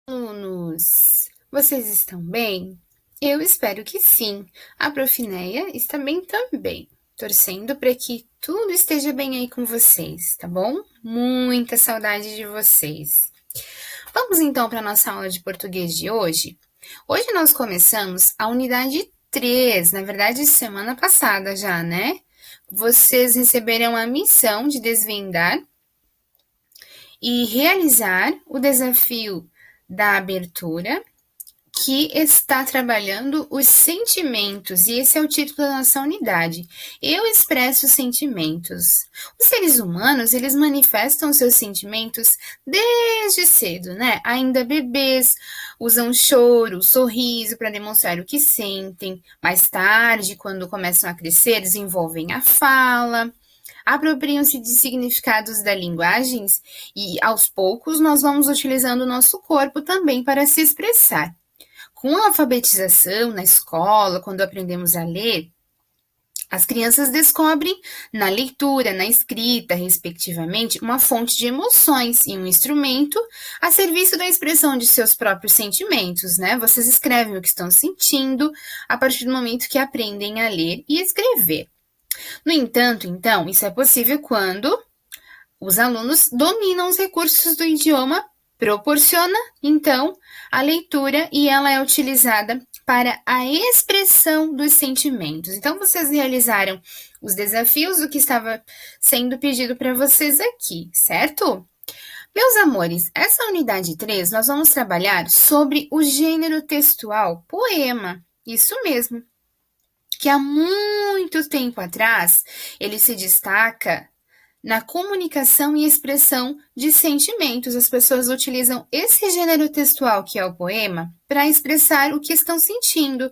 Alunos, vocês estão bem? Eu espero que sim. A Profinéia está bem também, torcendo para que tudo esteja bem aí com vocês, tá bom? Muita saudade de vocês. Vamos então para a nossa aula de português de hoje? Hoje nós começamos a unidade 3, na verdade, semana passada já, né? Vocês receberam a missão de desvendar e realizar o desafio da abertura, que está trabalhando os sentimentos, e esse é o título da nossa unidade. Eu expresso sentimentos. Os seres humanos, eles manifestam seus sentimentos desde cedo, né? Ainda bebês, usam choro, sorriso para demonstrar o que sentem. Mais tarde, quando começam a crescer, desenvolvem a fala, apropriam-se de significados da linguagem e, aos poucos, nós vamos utilizando o nosso corpo também para se expressar. Com a alfabetização na escola, quando aprendemos a ler, as crianças descobrem na leitura, na escrita, respectivamente, uma fonte de emoções e um instrumento a serviço da expressão de seus próprios sentimentos, né? Vocês escrevem o que estão sentindo a partir do momento que aprendem a ler e escrever. No entanto, então, isso é possível quando os alunos dominam os recursos do idioma, proporciona, então, a leitura e ela é utilizada para a expressão dos sentimentos. Então, vocês realizaram os desafios do que estava sendo pedido para vocês aqui, certo? Meus amores, essa unidade 3 nós vamos trabalhar sobre o gênero textual poema. Isso mesmo. Que há muito tempo atrás ele se destaca na comunicação e expressão de sentimentos. As pessoas utilizam esse gênero textual, que é o poema, para expressar o que estão sentindo.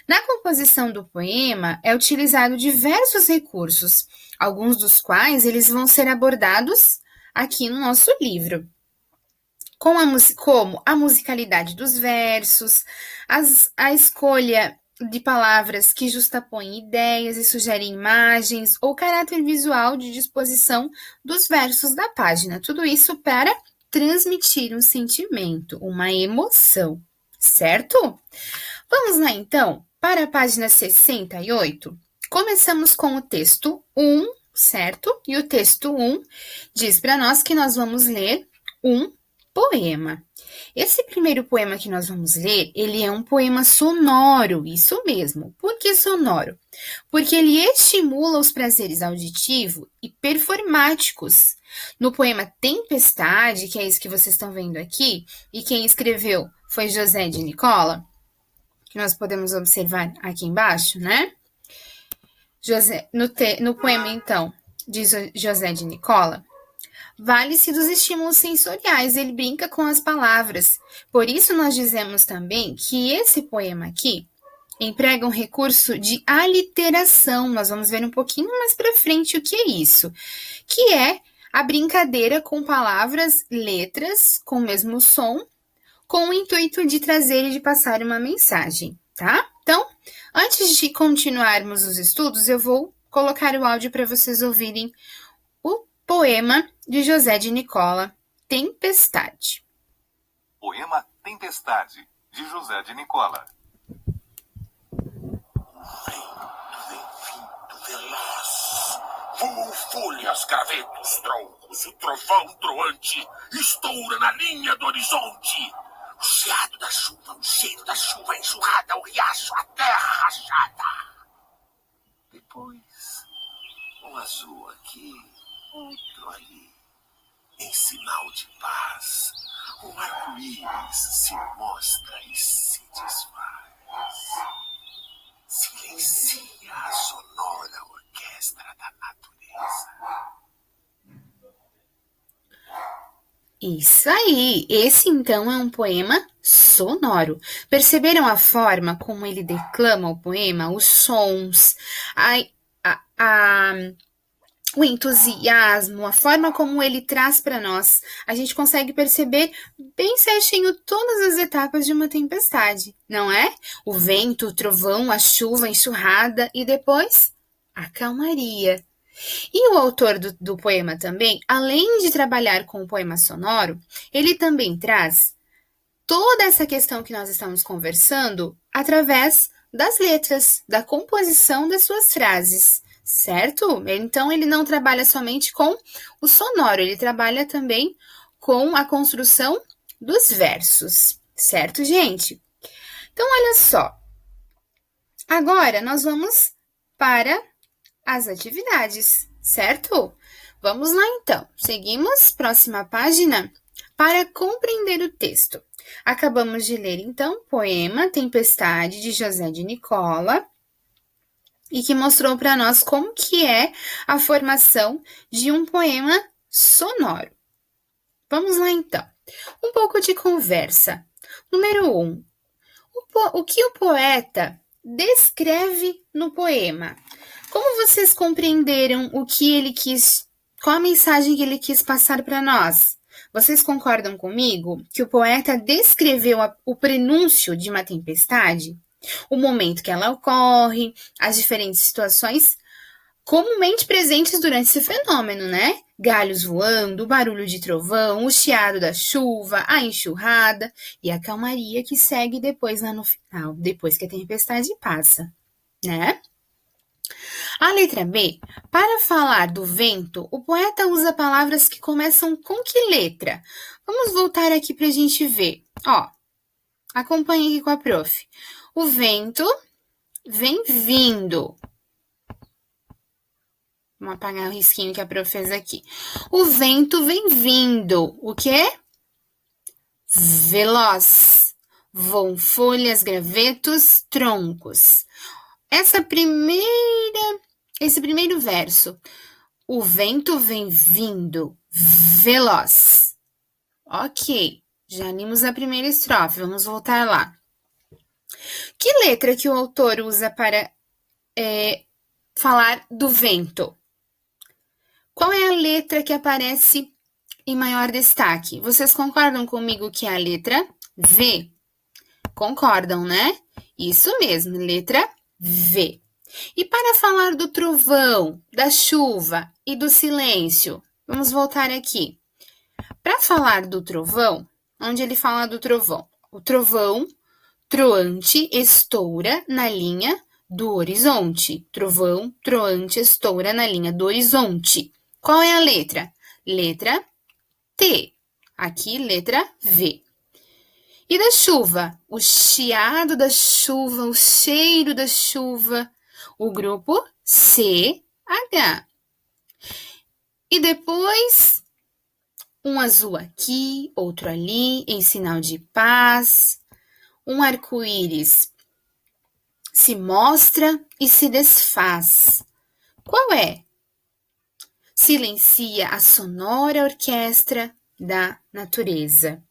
Na composição do poema é utilizado diversos recursos, alguns dos quais eles vão ser abordados aqui no nosso livro. Como a musicalidade dos versos, a escolha de palavras que justapõem ideias e sugerem imagens, ou caráter visual de disposição dos versos da página. Tudo isso para transmitir um sentimento, uma emoção, certo? Vamos lá, então, para a página 68. Começamos com o texto 1, certo? E o texto 1 diz para nós que nós vamos ler um poema. Esse primeiro poema que nós vamos ler, ele é um poema sonoro, isso mesmo. Por que sonoro? Porque ele estimula os prazeres auditivos e performáticos. No poema Tempestade, que é isso que vocês estão vendo aqui, e quem escreveu foi José de Nicola, que nós podemos observar aqui embaixo, né? No poema, então, de José de Nicola, vale-se dos estímulos sensoriais, ele brinca com as palavras. Por isso nós dizemos também que esse poema aqui emprega um recurso de aliteração. Nós vamos ver um pouquinho mais para frente o que é isso, que é a brincadeira com palavras, letras com o mesmo som, com o intuito de trazer e de passar uma mensagem, tá? Então, antes de continuarmos os estudos, eu vou colocar o áudio para vocês ouvirem o poema de José de Nicola, Tempestade. Poema Tempestade, de José de Nicola. Vento veloz, voam folhas, gravetos, troncos, o trovão troante estoura na linha do horizonte. O chiado da chuva, o cheiro da chuva, a enxurrada, o riacho, a terra rachada. Depois, um azul aqui, outro ali. Em sinal de paz, um arco-íris se mostra e se desfaz. Silencia a sonora orquestra da natureza. Isso aí! Esse então é um poema sonoro. Perceberam a forma como ele declama o poema? Os sons, o entusiasmo, a forma como ele traz para nós. A gente consegue perceber bem certinho todas as etapas de uma tempestade, não é? O vento, o trovão, a chuva, a enxurrada e depois a calmaria. E o autor do poema também, além de trabalhar com o poema sonoro, ele também traz toda essa questão que nós estamos conversando através das letras, da composição das suas frases, certo? Então, ele não trabalha somente com o sonoro, ele trabalha também com a construção dos versos, certo, gente? Então, olha só. Agora, nós vamos para as atividades, certo? Vamos lá, então. Seguimos, próxima página, para compreender o texto. Acabamos de ler, então, o poema Tempestade, de José de Nicola, e que mostrou para nós como que é a formação de um poema sonoro. Vamos lá, então. Um pouco de conversa. Número 1. O que o poeta descreve no poema? Como vocês compreenderam o que ele quis, qual a mensagem que ele quis passar para nós? Vocês concordam comigo que o poeta descreveu o prenúncio de uma tempestade? O momento que ela ocorre, as diferentes situações comumente presentes durante esse fenômeno, né? Galhos voando, o barulho de trovão, o chiado da chuva, a enxurrada e a calmaria que segue depois lá no final, depois que a tempestade passa, né? A letra B, para falar do vento, o poeta usa palavras que começam com que letra? Vamos voltar aqui para a gente ver. Ó, acompanhe aqui com a prof. O vento vem vindo. Vamos apagar o risquinho que a prof fez aqui. O vento vem vindo. O quê? Veloz. Voam folhas, gravetos, troncos. Esse primeiro verso. O vento vem vindo. Veloz. Ok. Já limos a primeira estrofe. Vamos voltar lá. Que letra que o autor usa para falar do vento? Qual é a letra que aparece em maior destaque? Vocês concordam comigo que é a letra V? Concordam, né? Isso mesmo, letra V. E para falar do trovão, da chuva e do silêncio, vamos voltar aqui. Para falar do trovão, onde ele fala do trovão? O trovão troante estoura na linha do horizonte. Trovão troante estoura na linha do horizonte. Qual é a letra? Letra T. Aqui, letra V. E da chuva? O chiado da chuva, o cheiro da chuva. O grupo CH. E depois, um azul aqui, outro ali, em sinal de paz. Um arco-íris se mostra e se desfaz. Qual é? Silencia a sonora orquestra da natureza.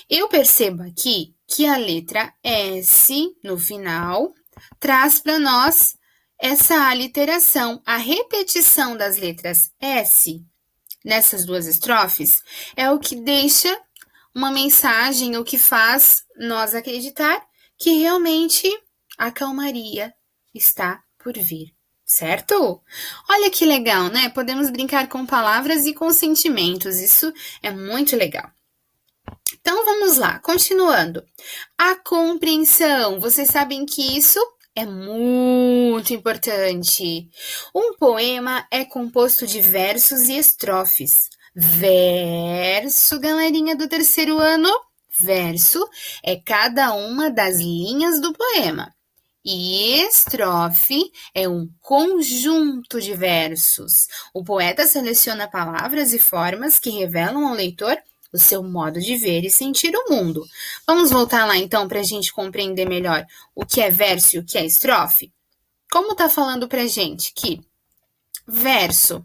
Eu percebo aqui que a letra S, no final, traz para nós essa aliteração. A repetição das letras S nessas duas estrofes é o que deixa uma mensagem, o que faz nós acreditar que realmente a calmaria está por vir. Certo? Olha que legal, né? Podemos brincar com palavras e com sentimentos. Isso é muito legal. Então, vamos lá. Continuando. A compreensão. Vocês sabem que isso é muito importante. Um poema é composto de versos e estrofes. Verso, galerinha do terceiro ano. Verso é cada uma das linhas do poema. E estrofe é um conjunto de versos. O poeta seleciona palavras e formas que revelam ao leitor o seu modo de ver e sentir o mundo. Vamos voltar lá então para a gente compreender melhor o que é verso e o que é estrofe? Como está falando para a gente que verso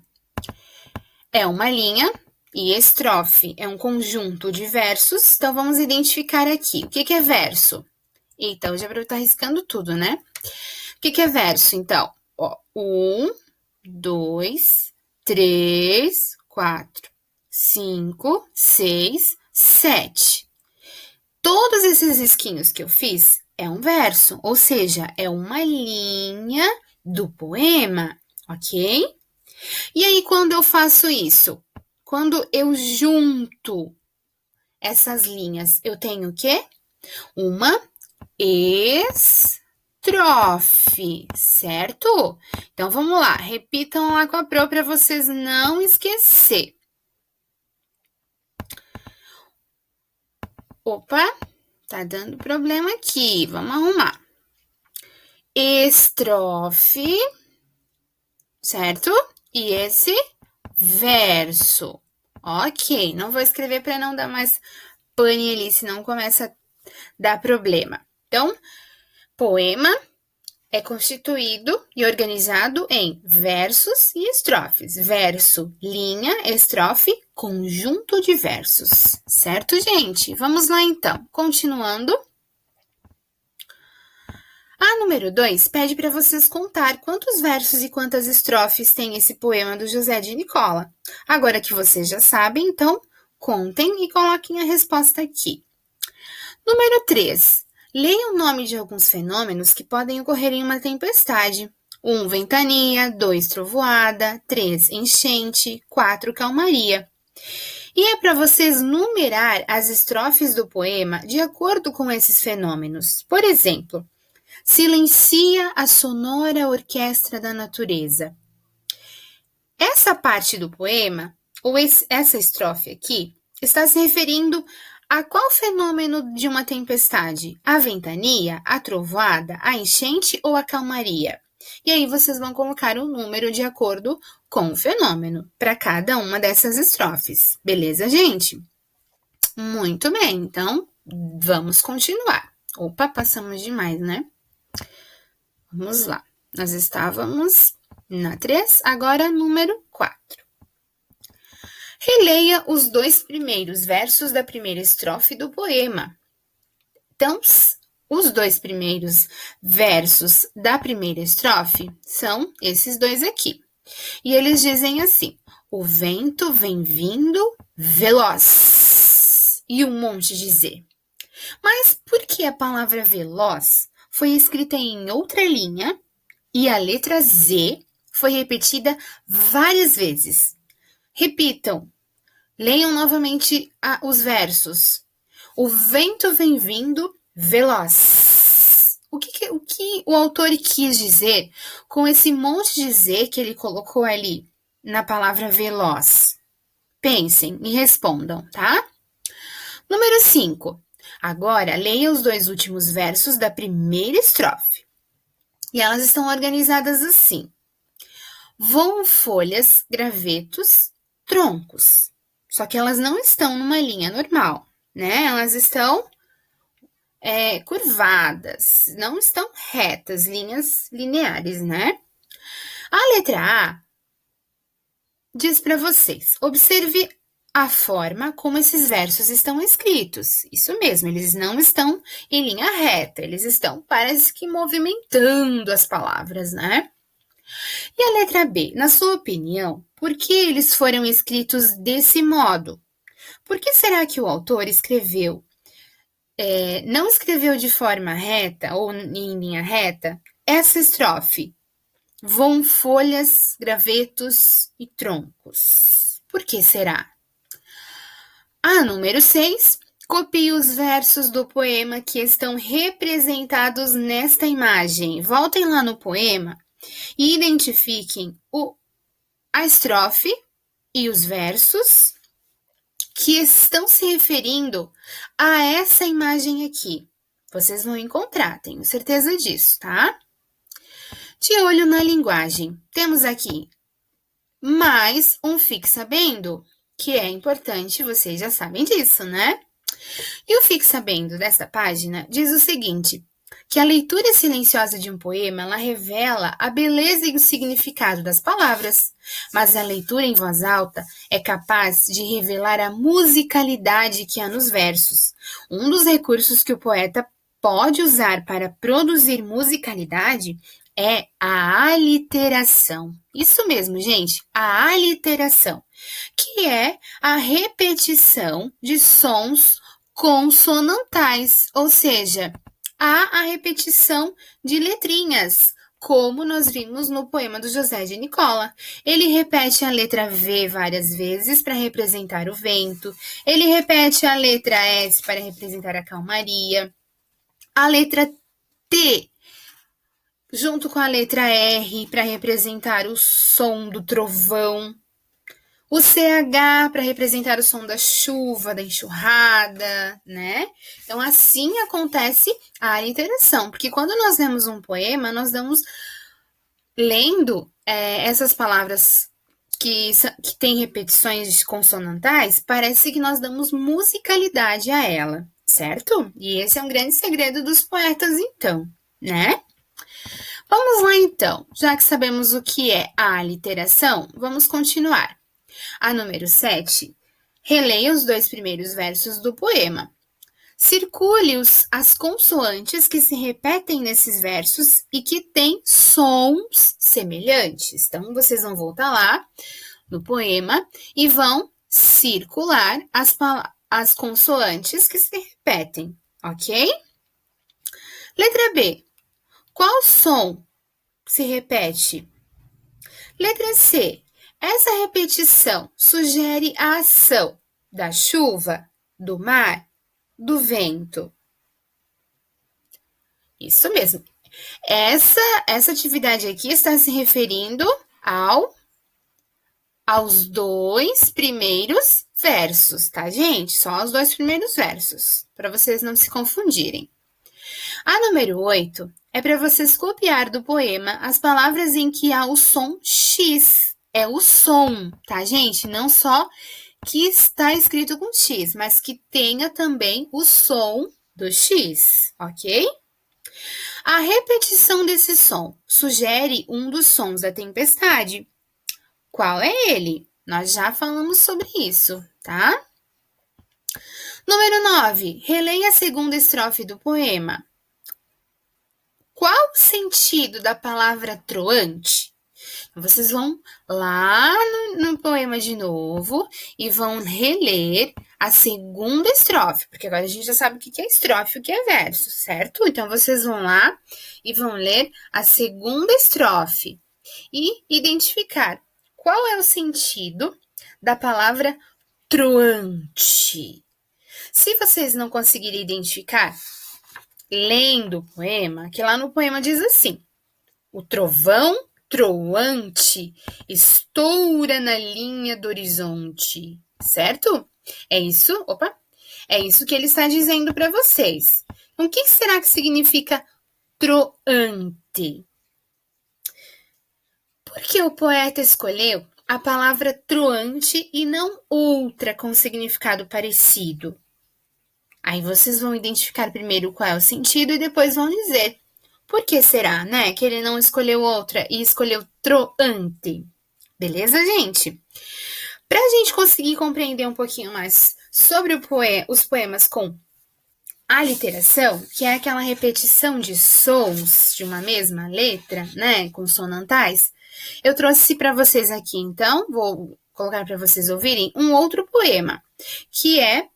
é uma linha e estrofe é um conjunto de versos, então vamos identificar aqui. O que é verso? Eita, hoje eu estou arriscando tudo, né? O que é verso, então? Ó, 1, 2, 3, 4, 5, 6, 7. Todos esses risquinhos que eu fiz é um verso, ou seja, é uma linha do poema, ok? E aí, quando eu faço isso? Quando eu junto essas linhas, eu tenho o quê? Uma estrofe, certo? Então, vamos lá, repitam lá com a Pro para vocês não esquecer. Opa, tá dando problema aqui, vamos arrumar. Estrofe, certo? E esse verso. Ok, não vou escrever para não dar mais pane ali, senão começa a dar problema. Então, poema é constituído e organizado em versos e estrofes. Verso, linha, estrofe, conjunto de versos. Certo, gente? Vamos lá, então. Continuando. A número 2 pede para vocês contar quantos versos e quantas estrofes tem esse poema do José de Nicola. Agora que vocês já sabem, então, contem e coloquem a resposta aqui. Número 3. Leia o nome de alguns fenômenos que podem ocorrer em uma tempestade. 1, ventania. 2, trovoada. 3, enchente. 4, calmaria. E é para vocês numerar as estrofes do poema de acordo com esses fenômenos. Por exemplo, silencia a sonora orquestra da natureza. Essa parte do poema, ou essa estrofe aqui, está se referindo a qual fenômeno de uma tempestade? A ventania, a trovoada, a enchente ou a calmaria? E aí vocês vão colocar o número de acordo com o fenômeno para cada uma dessas estrofes. Beleza, gente? Muito bem, então vamos continuar. Opa, passamos demais, né? Vamos lá. Nós estávamos na 3, agora número 4. Releia os 2 primeiros versos da primeira estrofe do poema. Então, os 2 primeiros versos da primeira estrofe são esses 2 aqui. E eles dizem assim: o vento vem vindo veloz. E um monte de Z. Mas por que a palavra veloz foi escrita em outra linha e a letra Z foi repetida várias vezes? Repitam, leiam novamente os versos. O vento vem vindo veloz. O que o autor quis dizer com esse monte de Z que ele colocou ali na palavra veloz? Pensem e respondam, tá? Número 5. Agora, leia os 2 últimos versos da primeira estrofe. E elas estão organizadas assim: voam folhas, gravetos, troncos. Só que elas não estão numa linha normal, né? Elas estão curvadas, não estão retas, linhas lineares, né? A letra A diz para vocês: observe a forma como esses versos estão escritos. Isso mesmo, eles não estão em linha reta, eles estão, parece que, movimentando as palavras, né? E a letra B, na sua opinião, por que eles foram escritos desse modo? Por que será que o autor escreveu, não escreveu de forma reta ou em linha reta essa estrofe? Voam folhas, gravetos e troncos. Por que será? A número 6, copie os versos do poema que estão representados nesta imagem. Voltem lá no poema e identifiquem a estrofe e os versos que estão se referindo a essa imagem aqui. Vocês vão encontrar, tenho certeza disso, tá? De olho na linguagem, temos aqui mais um Fique Sabendo, que é importante, vocês já sabem disso, né? E o Fique Sabendo desta página diz o seguinte: que a leitura silenciosa de um poema, ela revela a beleza e o significado das palavras, mas a leitura em voz alta é capaz de revelar a musicalidade que há nos versos. Um dos recursos que o poeta pode usar para produzir musicalidade é a aliteração. Isso mesmo, gente, a aliteração, que é a repetição de sons consonantais, ou seja, há a repetição de letrinhas, como nós vimos no poema do José de Nicola. Ele repete a letra V várias vezes para representar o vento, ele repete a letra S para representar a calmaria, a letra T junto com a letra R para representar o som do trovão, o CH para representar o som da chuva, da enxurrada, né? Então, assim acontece a aliteração, porque quando nós lemos um poema, nós damos, lendo essas palavras que tem repetições consonantais, parece que nós damos musicalidade a ela, certo? E esse é um grande segredo dos poetas, então, né? Vamos lá, então. Já que sabemos o que é a aliteração, vamos continuar. A número 7, releia os 2 primeiros versos do poema. Circule as consoantes que se repetem nesses versos e que têm sons semelhantes. Então, vocês vão voltar lá no poema e vão circular as consoantes que se repetem, ok? Letra B. Qual som se repete? Letra C. Essa repetição sugere a ação da chuva, do mar, do vento. Isso mesmo. Essa atividade aqui está se referindo aos 2 primeiros versos, tá, gente? Só os 2 primeiros versos, para vocês não se confundirem. A número 8 é para vocês copiar do poema as palavras em que há o som X. É o som, tá, gente? Não só que está escrito com X, mas que tenha também o som do X, ok? A repetição desse som sugere um dos sons da tempestade. Qual é ele? Nós já falamos sobre isso, tá? Número 9. Releia a segunda estrofe do poema. Qual o sentido da palavra troante? Vocês vão lá no poema de novo e vão reler a segunda estrofe, porque agora a gente já sabe o que é estrofe e o que é verso, certo? Então, vocês vão lá e vão ler a segunda estrofe e identificar qual é o sentido da palavra troante. Se vocês não conseguirem identificar, lendo o poema, que lá no poema diz assim: o trovão troante estoura na linha do horizonte, certo? É isso que ele está dizendo para vocês. Então, o que será que significa troante? Por que o poeta escolheu a palavra troante e não outra com significado parecido? Aí vocês vão identificar primeiro qual é o sentido e depois vão dizer por que será, né, que ele não escolheu outra e escolheu troante. Beleza, gente? Para a gente conseguir compreender um pouquinho mais sobre os poemas com aliteração, que é aquela repetição de sons de uma mesma letra, né, consonantais, eu trouxe para vocês aqui, então, vou colocar para vocês ouvirem um outro poema, que é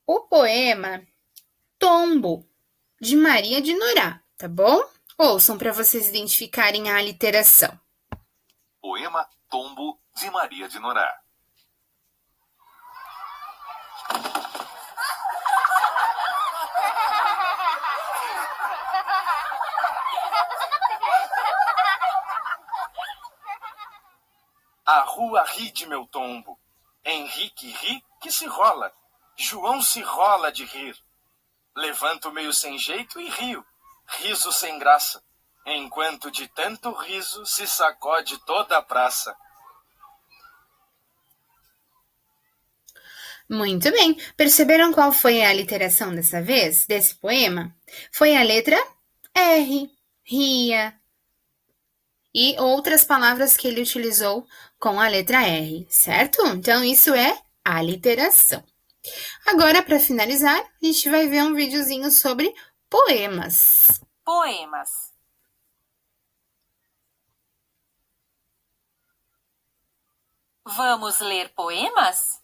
o poema Tombo, de Maria de Norá, tá bom? Ouçam para vocês identificarem a aliteração. Poema Tombo, de Maria de Norá. A rua ri de meu tombo. Henrique ri que se rola. João se rola de rir. Levanto meio sem jeito e rio. Riso sem graça. Enquanto de tanto riso se sacode toda a praça. Muito bem. Perceberam qual foi a aliteração dessa vez, desse poema? Foi a letra R, ria, e outras palavras que ele utilizou com a letra R, certo? Então, isso é aliteração. Agora, para finalizar, a gente vai ver um videozinho sobre poemas. Poemas. Vamos ler poemas?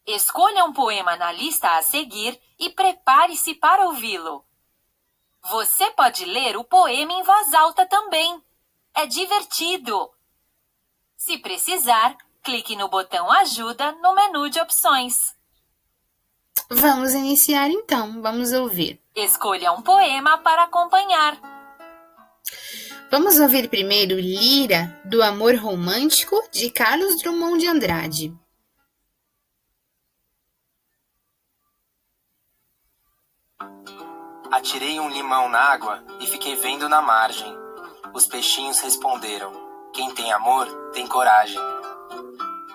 Escolha um poema na lista a seguir e prepare-se para ouvi-lo. Você pode ler o poema em voz alta também. É divertido. Se precisar, clique no botão Ajuda no menu de opções. Vamos iniciar então, vamos ouvir. Escolha um poema para acompanhar. Vamos ouvir primeiro Lira, do Amor Romântico, de Carlos Drummond de Andrade. Atirei um limão na água e fiquei vendo na margem. Os peixinhos responderam: quem tem amor, tem coragem.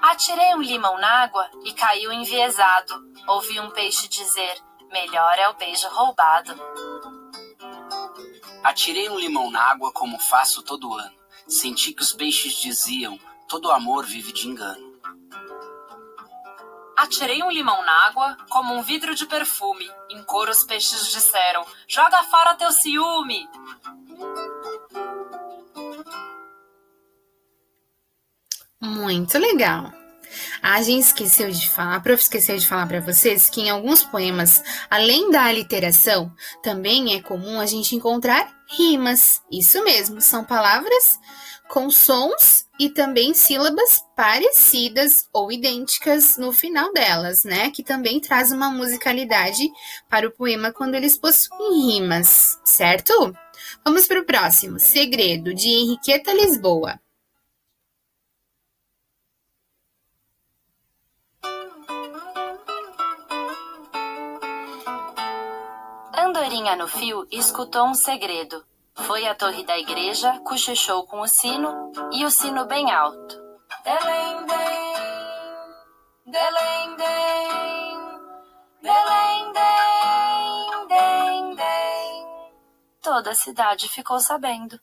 Atirei um limão na água e caiu enviesado. Ouvi um peixe dizer: melhor é o beijo roubado. Atirei um limão na água como faço todo ano. Senti que os peixes diziam: todo amor vive de engano. Atirei um limão na água como um vidro de perfume. Em coro os peixes disseram: joga fora teu ciúme. Muito legal! A gente esqueceu de falar, a prof esqueceu de falar para vocês que em alguns poemas, além da aliteração, também é comum a gente encontrar rimas. Isso mesmo, são palavras com sons e também sílabas parecidas ou idênticas no final delas, né? Que também traz uma musicalidade para o poema quando eles possuem rimas, certo? Vamos para o próximo, Segredo, de Henriqueta Lisboa. Andorinha no fio escutou um segredo. Foi à torre da igreja, cochichou com o sino e o sino bem alto. Delém, dem, delém, dem, delém, dem, dem, dem. Toda a cidade ficou sabendo.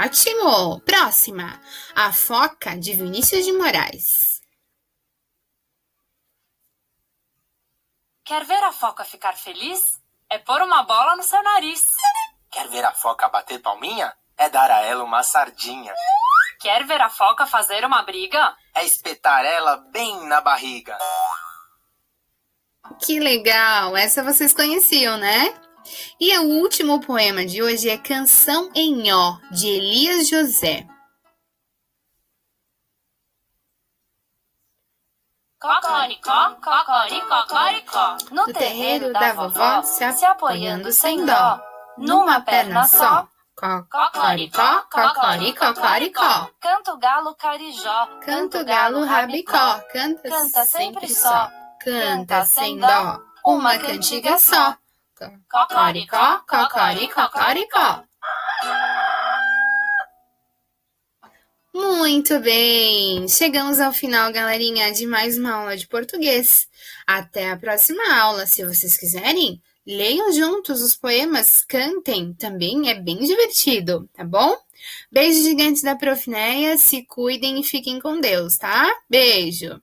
Ótimo! Próxima, A Foca, de Vinícius de Moraes. Quer ver a foca ficar feliz? É pôr uma bola no seu nariz. Quer ver a foca bater palminha? É dar a ela uma sardinha. Quer ver a foca fazer uma briga? É espetar ela bem na barriga. Que legal! Essa vocês conheciam, né? E o último poema de hoje é Canção em Ó, de Elias José. Cocoricó, cocoricó. No terreiro da vovó, se apoiando sem dó, numa perna só. Cocoricó, cocoricó. Canta o galo carijó. Canta o galo rabicó, canta sempre só. Canta sem dó, uma cantiga só. Cocoricó, cocoricó. Muito bem! Chegamos ao final, galerinha, de mais uma aula de português. Até a próxima aula. Se vocês quiserem, leiam juntos os poemas, cantem, também é bem divertido, tá bom? Beijo gigante da Prof. Neia, se cuidem e fiquem com Deus, tá? Beijo!